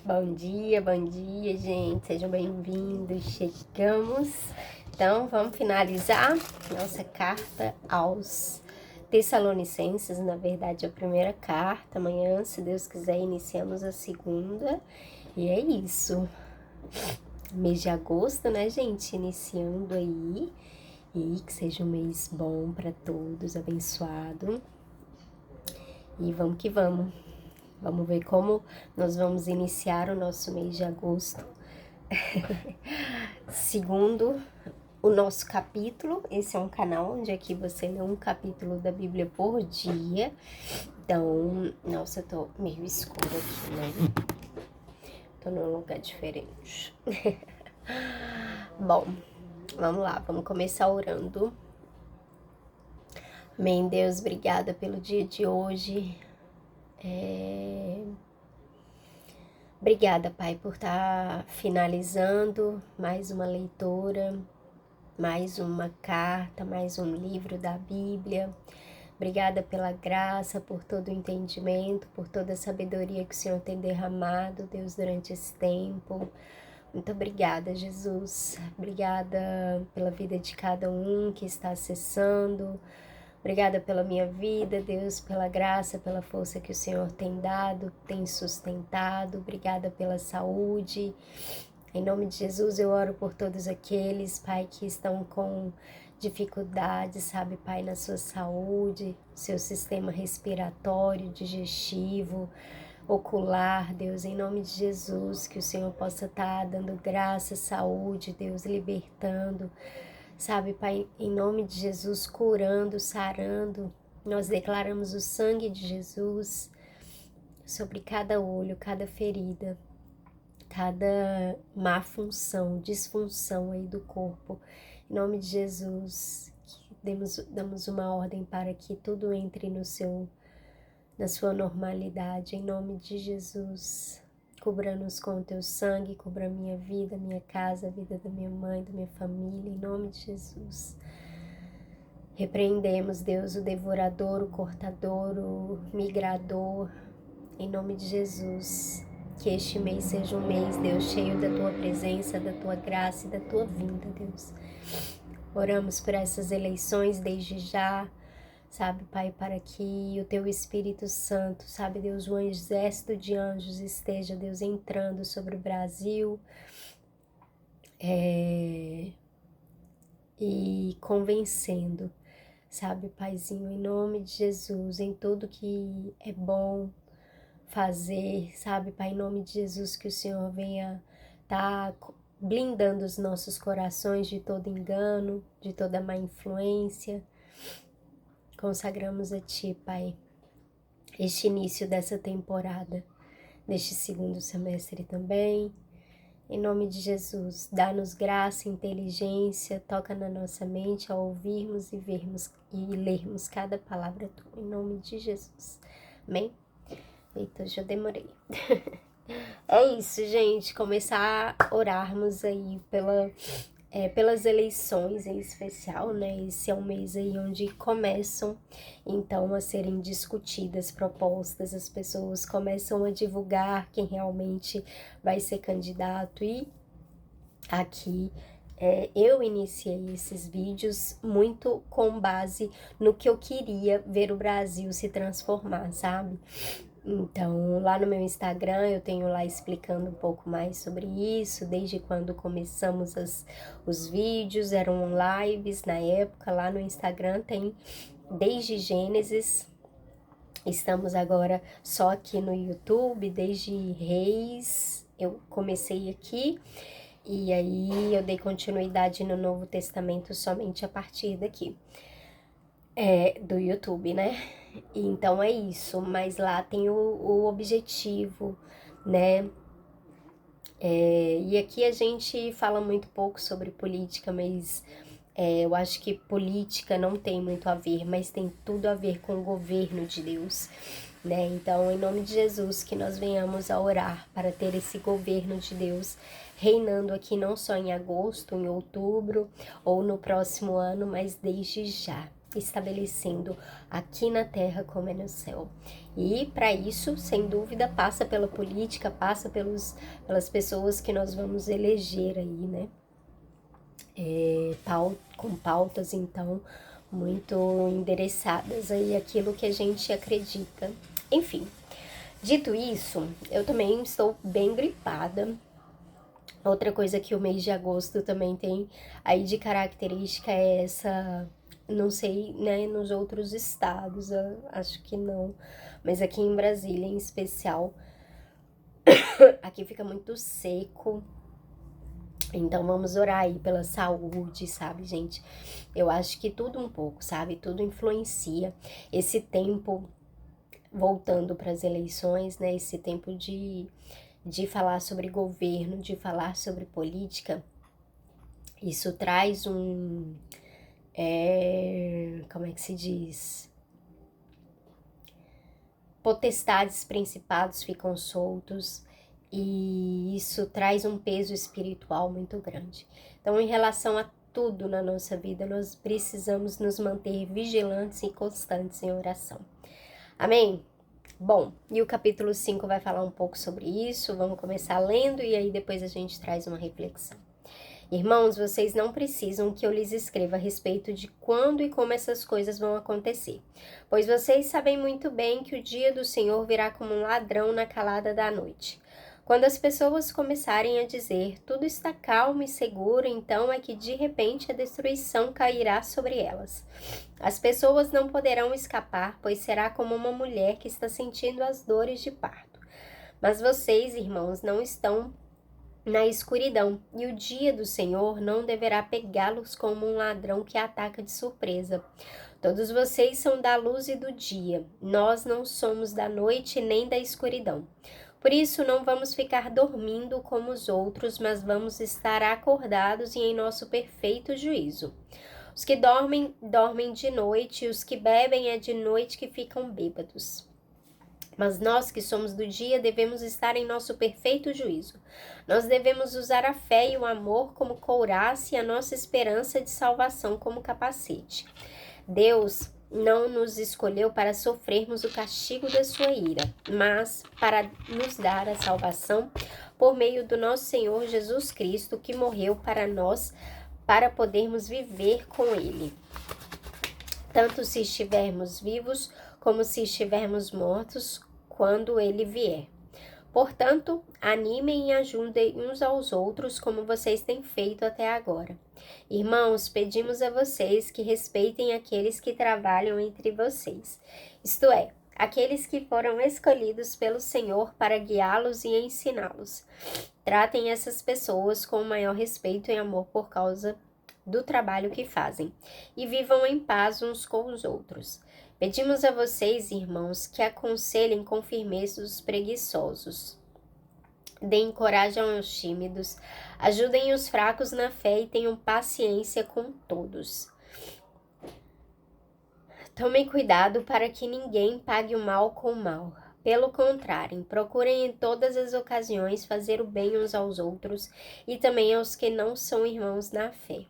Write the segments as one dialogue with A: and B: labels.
A: Bom dia, gente. Sejam bem-vindos. Chegamos. Então, vamos finalizar nossa carta aos Tessalonicenses. Na verdade, a primeira carta. Amanhã, se Deus quiser, iniciamos a segunda. E é isso. Mês de agosto, né, gente? Iniciando aí. E que seja um mês bom para todos, abençoado. E vamos que vamos. Vamos ver como nós vamos iniciar o nosso mês de agosto. Segundo o nosso capítulo, esse é um canal onde aqui você lê um capítulo da Bíblia por dia. Então, nossa, eu tô meio escura aqui, né? Tô num lugar diferente. Bom, vamos lá, vamos começar orando. Amém, Deus, obrigada pelo dia de hoje. Obrigada, Pai, por estar finalizando mais uma leitura, mais uma carta, mais um livro da Bíblia. Obrigada pela graça, por todo o entendimento, por toda a sabedoria que o Senhor tem derramado, Deus, durante esse tempo. Muito obrigada, Jesus. Obrigada pela vida de cada um que está acessando. Obrigada pela minha vida, Deus, pela graça, pela força que o Senhor tem dado, tem sustentado. Obrigada pela saúde. Em nome de Jesus, eu oro por todos aqueles, Pai, que estão com dificuldades, sabe, Pai, na sua saúde, seu sistema respiratório, digestivo, ocular, Deus, em nome de Jesus, que o Senhor possa estar dando graça, saúde, Deus, libertando, sabe, Pai, em nome de Jesus, curando, sarando. Nós declaramos o sangue de Jesus sobre cada olho, cada ferida, cada má função, disfunção aí do corpo. Em nome de Jesus, damos uma ordem para que tudo entre na sua normalidade. Em nome de Jesus, cubra-nos com o teu sangue, cubra a minha vida, minha casa, a vida da minha mãe, da minha família, em nome de Jesus. Repreendemos, Deus, o devorador, o cortador, o migrador, em nome de Jesus. Que este mês seja um mês, Deus, cheio da tua presença, da tua graça e da tua vinda, Deus. Oramos por essas eleições desde já, sabe, Pai, para que o teu Espírito Santo, sabe, Deus, um exército de anjos esteja, Deus, entrando sobre o Brasil e convencendo, sabe, Paizinho, em nome de Jesus, em tudo que é bom fazer, sabe, Pai, em nome de Jesus, que o Senhor venha estar blindando os nossos corações de todo engano, de toda má influência. Consagramos a Ti, Pai, este início dessa temporada, neste segundo semestre também. Em nome de Jesus, dá-nos graça e inteligência, toca na nossa mente ao ouvirmos e vermos e lermos cada palavra Tua, em nome de Jesus. Amém? Eita, já demorei. É isso, gente, começar a orarmos aí pelas eleições em especial, né? Esse é um mês aí onde começam, então, a serem discutidas propostas, as pessoas começam a divulgar quem realmente vai ser candidato e aqui eu iniciei esses vídeos muito com base no que eu queria ver o Brasil se transformar, sabe? Então, lá no meu Instagram, eu tenho lá explicando um pouco mais sobre isso, desde quando começamos os vídeos, eram lives na época, lá no Instagram tem desde Gênesis, estamos agora só aqui no YouTube, desde Reis, eu comecei aqui, e aí eu dei continuidade no Novo Testamento somente a partir daqui, do YouTube, né? Então é isso, mas lá tem o objetivo, né? E aqui a gente fala muito pouco sobre política, mas eu acho que política não tem muito a ver, mas tem tudo a ver com o governo de Deus, né? Então, em nome de Jesus, que nós venhamos a orar para ter esse governo de Deus reinando aqui não só em agosto, em outubro ou no próximo ano, mas desde já. estabelecendo aqui na terra como é no céu. E para isso, sem dúvida, passa pela política, passa pelas pessoas que nós vamos eleger aí, né? Com pautas, então, muito endereçadas aí aquilo que a gente acredita. Enfim, dito isso, eu também estou bem gripada. Outra coisa que o mês de agosto também tem aí de característica é essa, não sei, né, nos outros estados, acho que não, mas aqui em Brasília em especial, aqui fica muito seco. Então vamos orar aí pela saúde, sabe, gente? Eu acho que tudo um pouco, sabe? Tudo influencia. Esse tempo, voltando para as eleições, né? Esse tempo de falar sobre governo, de falar sobre política, isso traz como é que se diz? Potestades, principados ficam soltos, e isso traz um peso espiritual muito grande. Então, em relação a tudo na nossa vida, nós precisamos nos manter vigilantes e constantes em oração. Amém? Bom, e o capítulo 5 vai falar um pouco sobre isso. Vamos começar lendo e aí depois a gente traz uma reflexão. Irmãos, vocês não precisam que eu lhes escreva a respeito de quando e como essas coisas vão acontecer, pois vocês sabem muito bem que o dia do Senhor virá como um ladrão na calada da noite. Quando as pessoas começarem a dizer, tudo está calmo e seguro, então é que de repente a destruição cairá sobre elas. As pessoas não poderão escapar, pois será como uma mulher que está sentindo as dores de parto. Mas vocês, irmãos, não estão na escuridão, e o dia do Senhor não deverá pegá-los como um ladrão que ataca de surpresa. Todos vocês são da luz e do dia. Nós não somos da noite nem da escuridão. Por isso, não vamos ficar dormindo como os outros, mas vamos estar acordados e em nosso perfeito juízo. Os que dormem, dormem de noite, e os que bebem é de noite que ficam bêbados. Mas nós que somos do dia devemos estar em nosso perfeito juízo. Nós devemos usar a fé e o amor como couraça e a nossa esperança de salvação como capacete. Deus não nos escolheu para sofrermos o castigo da sua ira, mas para nos dar a salvação por meio do nosso Senhor Jesus Cristo, que morreu para nós, para podermos viver com Ele. Tanto se estivermos vivos, como se estivermos mortos, quando Ele vier. Portanto, animem e ajudem uns aos outros, como vocês têm feito até agora. Irmãos, pedimos a vocês que respeitem aqueles que trabalham entre vocês, isto é, aqueles que foram escolhidos pelo Senhor para guiá-los e ensiná-los. Tratem essas pessoas com o maior respeito e amor por causa do trabalho que fazem, e vivam em paz uns com os outros. Pedimos a vocês, irmãos, que aconselhem com firmeza os preguiçosos. Deem coragem aos tímidos, ajudem os fracos na fé e tenham paciência com todos. Tomem cuidado para que ninguém pague o mal com o mal. Pelo contrário, procurem em todas as ocasiões fazer o bem uns aos outros e também aos que não são irmãos na fé.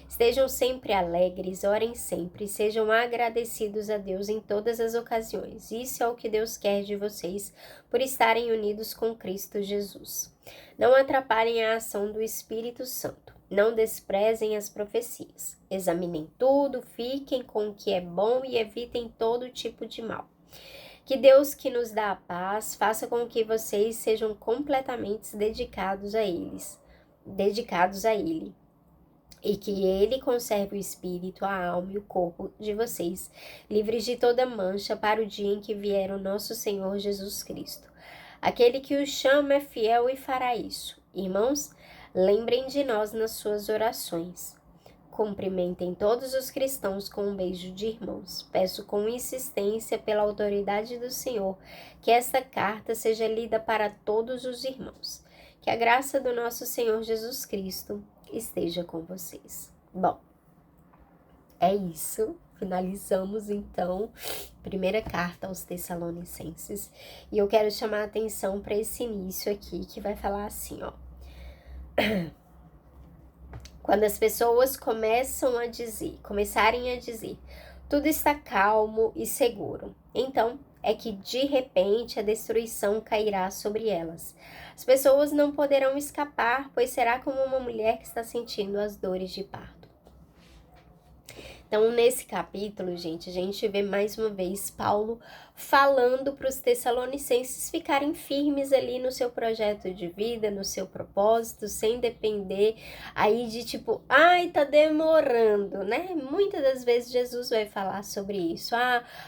A: Estejam sempre alegres, orem sempre, sejam agradecidos a Deus em todas as ocasiões. Isso é o que Deus quer de vocês, por estarem unidos com Cristo Jesus. Não atrapalhem a ação do Espírito Santo. Não desprezem as profecias. Examinem tudo, fiquem com o que é bom e evitem todo tipo de mal. Que Deus, que nos dá a paz, faça com que vocês sejam completamente dedicados a Ele. E que Ele conserve o espírito, a alma e o corpo de vocês, livres de toda mancha, para o dia em que vier o nosso Senhor Jesus Cristo. Aquele que os chama é fiel e fará isso. Irmãos, lembrem de nós nas suas orações. Cumprimentem todos os cristãos com um beijo de irmãos. Peço com insistência, pela autoridade do Senhor, que esta carta seja lida para todos os irmãos. Que a graça do nosso Senhor Jesus Cristo esteja com vocês. Bom, é isso. Finalizamos, então, primeira carta aos Tessalonicenses. E eu quero chamar a atenção para esse início aqui, que vai falar assim, ó. Quando as pessoas começarem a dizer, tudo está calmo e seguro. Então, é que de repente a destruição cairá sobre elas. As pessoas não poderão escapar, pois será como uma mulher que está sentindo as dores de parto. Então, nesse capítulo, gente, a gente vê mais uma vez Paulo falando para os tessalonicenses ficarem firmes ali no seu projeto de vida, no seu propósito, sem depender aí de tipo, ai, tá demorando, né? Muitas das vezes Jesus vai falar sobre isso.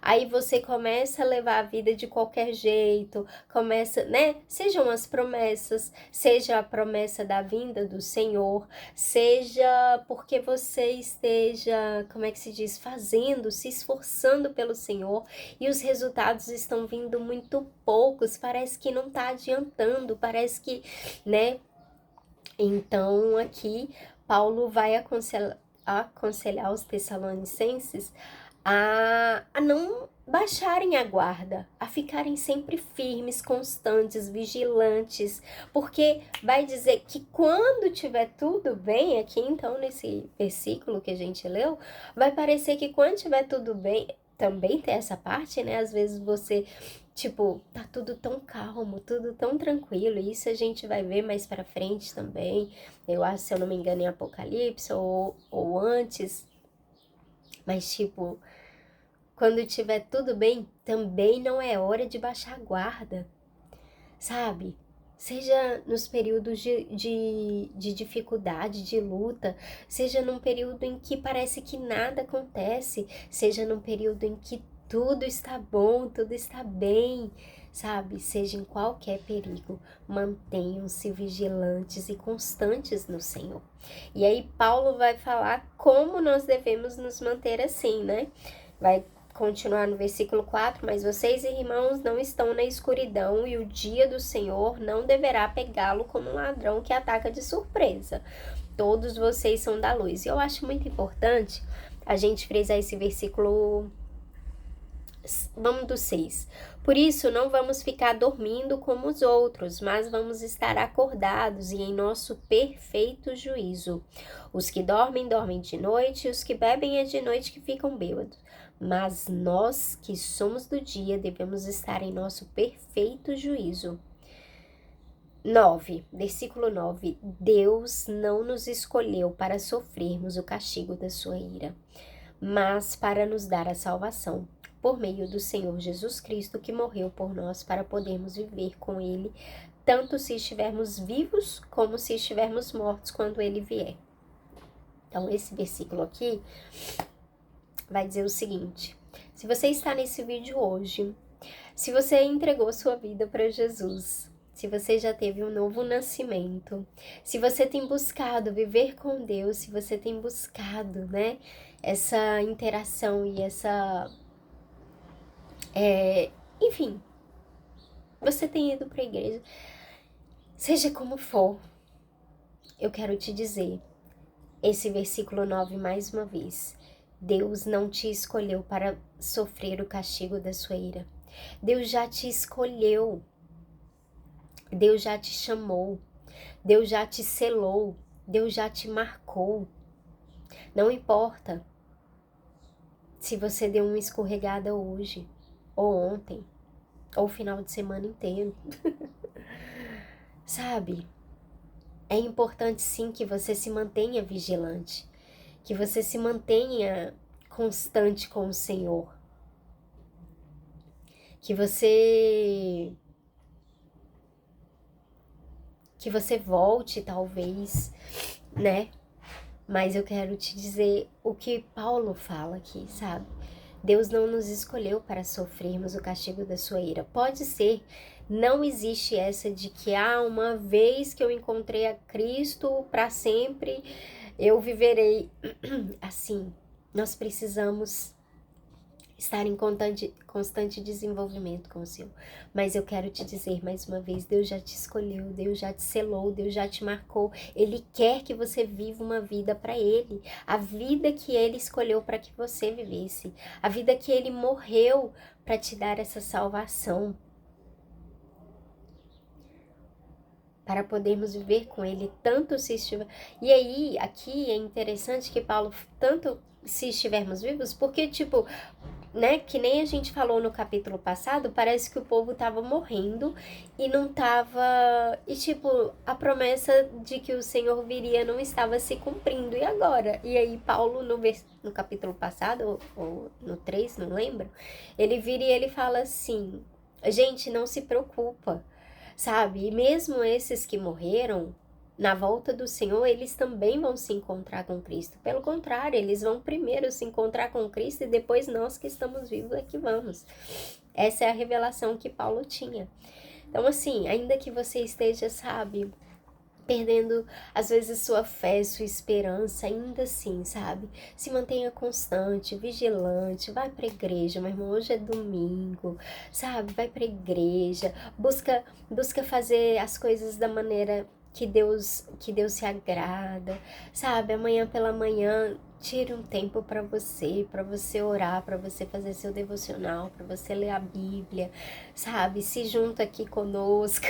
A: Aí você começa a levar a vida de qualquer jeito, começa, né? Sejam as promessas, seja a promessa da vinda do Senhor, seja porque você esteja, como é que se diz, fazendo, se esforçando pelo Senhor e os resultados estão vindo muito poucos, parece que não tá adiantando, parece que, né? Então aqui Paulo vai aconselhar os tessalonicenses a não baixarem a guarda, a ficarem sempre firmes, constantes, vigilantes, porque vai dizer que quando tiver tudo bem, aqui então nesse versículo que a gente leu, vai parecer que quando tiver tudo bem, também tem essa parte, né? Às vezes você, tipo, tá tudo tão calmo, tudo tão tranquilo, e isso a gente vai ver mais pra frente também, eu acho, se eu não me engano, em Apocalipse ou antes, mas tipo, quando tiver tudo bem, também não é hora de baixar a guarda, sabe? Seja nos períodos de dificuldade, de luta, seja num período em que parece que nada acontece, seja num período em que tudo está bom, tudo está bem, sabe? Seja em qualquer perigo, mantenham-se vigilantes e constantes no Senhor. E aí Paulo vai falar como nós devemos nos manter assim, né? Vai continuar no versículo 4, mas vocês, irmãos, não estão na escuridão e o dia do Senhor não deverá pegá-lo como um ladrão que ataca de surpresa. Todos vocês são da luz. E eu acho muito importante a gente frisar esse versículo, vamos do 6. Por isso, não vamos ficar dormindo como os outros, mas vamos estar acordados e em nosso perfeito juízo. Os que dormem, dormem de noite, e os que bebem é de noite que ficam bêbados. Mas nós, que somos do dia, devemos estar em nosso perfeito juízo. 9, versículo 9. Deus não nos escolheu para sofrermos o castigo da sua ira, mas para nos dar a salvação, por meio do Senhor Jesus Cristo, que morreu por nós para podermos viver com Ele, tanto se estivermos vivos como se estivermos mortos quando Ele vier. Então, esse versículo aqui vai dizer o seguinte: se você está nesse vídeo hoje, se você entregou sua vida para Jesus, se você já teve um novo nascimento, se você tem buscado viver com Deus, se você tem buscado, né, essa interação e essa, enfim, você tem ido para a igreja, seja como for, eu quero te dizer, esse versículo 9 mais uma vez, Deus não te escolheu para sofrer o castigo da sua ira. Deus já te escolheu. Deus já te chamou. Deus já te selou. Deus já te marcou. Não importa se você deu uma escorregada hoje, ou ontem, ou o final de semana inteiro. Sabe? É importante sim que você se mantenha vigilante, que você se mantenha constante com o Senhor, que você volte talvez, né? Mas eu quero te dizer o que Paulo fala aqui, sabe? Deus não nos escolheu para sofrermos o castigo da sua ira. Pode ser, não existe essa de que uma vez que eu encontrei a Cristo, para sempre eu viverei assim. Nós precisamos estar em constante desenvolvimento com o Senhor. Mas eu quero te dizer mais uma vez, Deus já te escolheu, Deus já te selou, Deus já te marcou. Ele quer que você viva uma vida para Ele. A vida que Ele escolheu para que você vivesse. A vida que Ele morreu para te dar essa salvação. para podermos viver com Ele, tanto se estiver... E aí, aqui é interessante que Paulo, tanto se estivermos vivos, porque, tipo, né, que nem a gente falou no capítulo passado, parece que o povo tava morrendo e não tava... E, tipo, a promessa de que o Senhor viria não estava se cumprindo, e agora? E aí, Paulo, no capítulo passado, ou no 3, não lembro, ele vira e ele fala assim, gente, não se preocupa, sabe? E mesmo esses que morreram, na volta do Senhor, eles também vão se encontrar com Cristo. Pelo contrário, eles vão primeiro se encontrar com Cristo e depois nós que estamos vivos é que vamos. Essa é a revelação que Paulo tinha. Então, assim, ainda que você esteja, sabe, perdendo às vezes sua fé, sua esperança, ainda assim, sabe? Se mantenha constante, vigilante, vai pra igreja, meu irmão, hoje é domingo, sabe? Vai pra igreja, busca fazer as coisas da maneira que Deus se agrada, sabe? Amanhã pela manhã, tire um tempo para você orar, para você fazer seu devocional, para você ler a Bíblia, sabe? Se junta aqui conosco.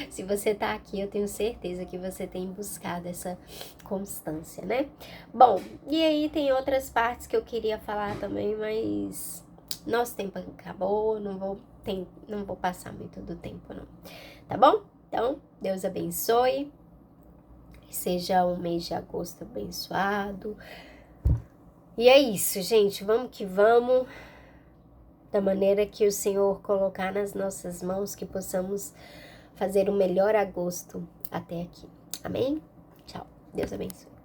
A: Se você tá aqui, eu tenho certeza que você tem buscado essa constância, né? Bom, e aí tem outras partes que eu queria falar também, mas nosso tempo acabou, não vou passar muito do tempo, não. Tá bom? Então, Deus abençoe. Seja um mês de agosto abençoado. E é isso, gente. Vamos que vamos. Da maneira que o Senhor colocar nas nossas mãos, que possamos fazer o melhor agosto até aqui. Amém? Tchau. Deus abençoe.